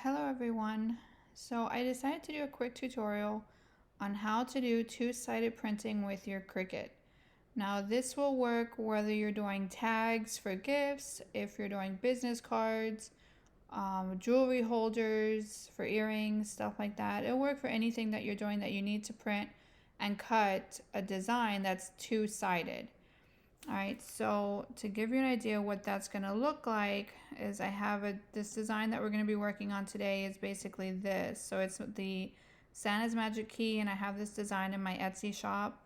Hello everyone. So I decided to do a quick tutorial on how to do two-sided printing with your Cricut. Now this will work whether you're doing tags for gifts, if you're doing business cards, jewelry holders for earrings, stuff like that. It'll work for anything that you're doing that you need to print and cut a design that's two-sided. All right, so to give you an idea what that's going to look like is I have this design that we're going to be working on today is basically this. So it's the Santa's Magic Key, and I have this design in my Etsy shop.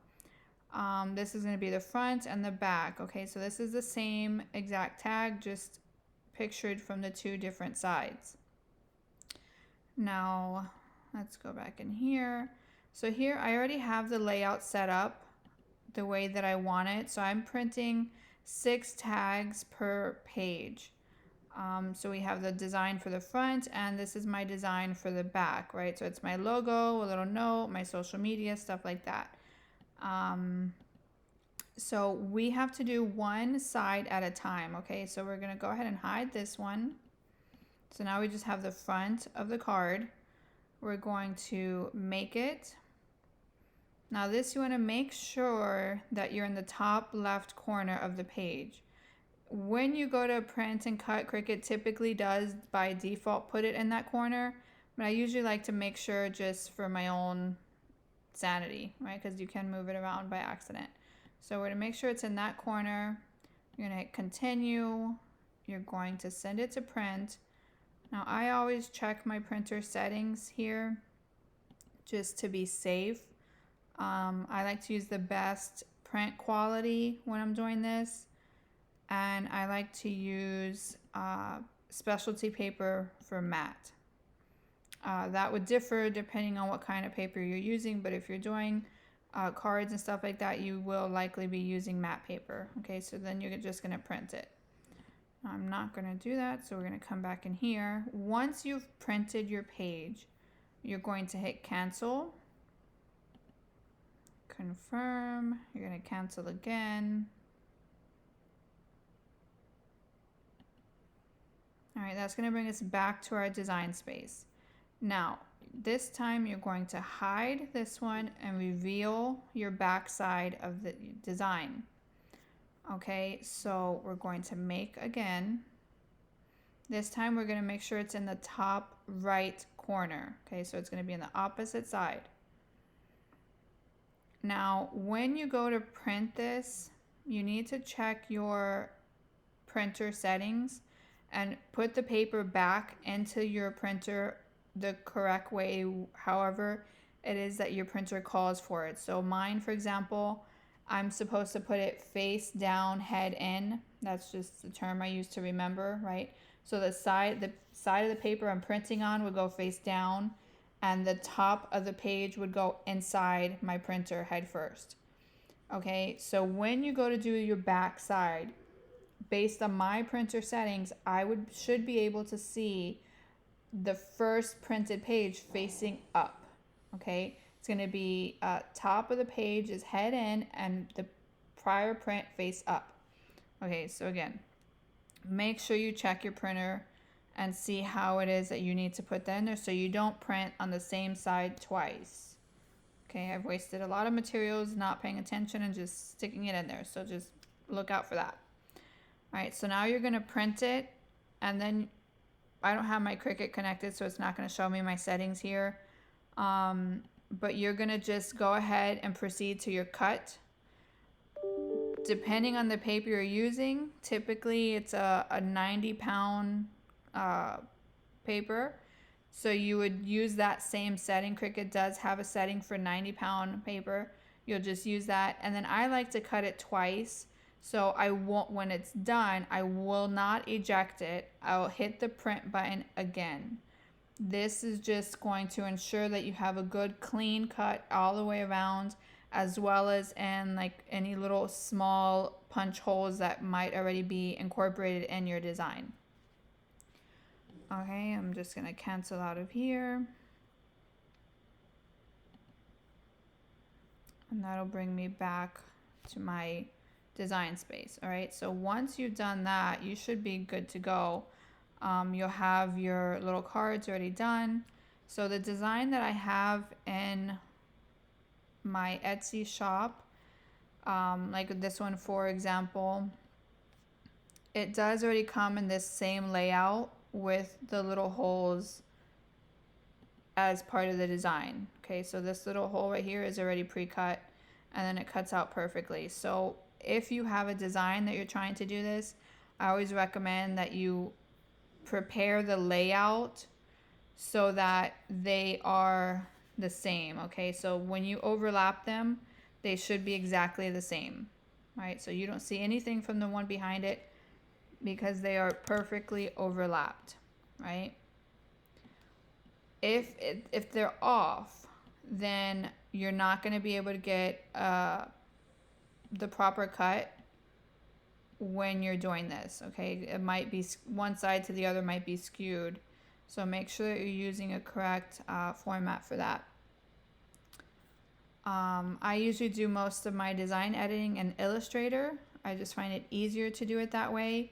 This is going to be the front and the back. Okay, so this is the same exact tag, just pictured from the two different sides. Now, let's go back in here. So here I already have the layout set up the way that I want it. So I'm printing 6 tags per page. So we have the design for the front, and this is my design for the back, right? So it's my logo, a little note, my social media, stuff like that. So we have to do one side at a time, okay? So we're gonna go ahead and hide this one. So now we just have the front of the card. We're going to make it. Now this, you want to make sure that you're in the top left corner of the page. When you go to print and cut, Cricut typically does by default put it in that corner, but I usually like to make sure just for my own sanity, right? Because you can move it around by accident. So we're going to make sure it's in that corner. You're going to hit continue. You're going to send it to print. Now I always check my printer settings here just to be safe. I like to use the best print quality when I'm doing this, and I like to use specialty paper for matte. That would differ depending on what kind of paper you're using, but if you're doing cards and stuff like that, you will likely be using matte paper. Okay, so then you're just going to print it. I'm not going to do that, so we're going to come back in here. Once you've printed your page, you're going to hit cancel. Confirm. You're going to cancel again. All right, that's going to bring us back to our design space. Now, this time you're going to hide this one and reveal your back side of the design. Okay, so we're going to make again. This time we're going to make sure it's in the top right corner. Okay, so it's going to be in the opposite side. Now, when you go to print this, you need to check your printer settings and put the paper back into your printer the correct way, however it is that your printer calls for it. So mine, for example, I'm supposed to put it face down, head in. That's just the term I use to remember, right? So the side of the paper I'm printing on would go face down, and the top of the page would go inside my printer head first. Okay, so when you go to do your back side, based on my printer settings, I should be able to see the first printed page facing up. Okay, it's going to be top of the page is head in, and the prior print face up. Okay, so again, make sure you check your printer and see how it is that you need to put that in there so you don't print on the same side twice. Okay, I've wasted a lot of materials not paying attention and just sticking it in there, so just look out for that. All right, so now you're going to print it, and then I don't have my Cricut connected, so it's not going to show me my settings here, but you're going to just go ahead and proceed to your cut. Depending on the paper you're using, typically it's a 90-pound paper, so you would use that same setting. Cricut does have a setting for 90-pound paper. You'll just use that, and then I like to cut it twice, so I won't, when it's done, I will not eject it. I'll hit the print button again. This is just going to ensure that you have a good clean cut all the way around, as well as in like any little small punch holes that might already be incorporated in your design. Okay, I'm just going to cancel out of here. And that'll bring me back to my design space. All right, so once you've done that, you should be good to go. You'll have your little cards already done. So the design that I have in my Etsy shop, like this one for example, it does already come in this same layout with the little holes as part of the design. Okay, so this little hole right here is already pre-cut, and then it cuts out perfectly. So if you have a design that you're trying to do this, I always recommend that you prepare the layout so that they are the same. Okay, so when you overlap them, they should be exactly the same, right? So you don't see anything from the one behind it because they are perfectly overlapped, right? If they're off, then you're not going to be able to get the proper cut when you're doing this. Okay, it might be one side to the other might be skewed, so make sure that you're using a correct format for that. I usually do most of my design editing in Illustrator. I just find it easier to do it that way.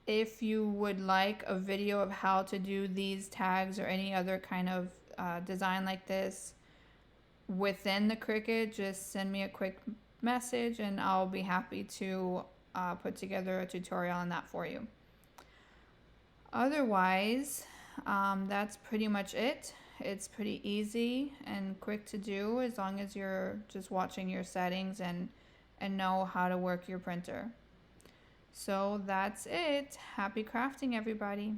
If you would like a video of how to do these tags or any other kind of design like this within the Cricut, just send me a quick message and I'll be happy to put together a tutorial on that for you. Otherwise, that's pretty much it. It's pretty easy and quick to do as long as you're just watching your settings and know how to work your printer. So that's it. Happy crafting, everybody.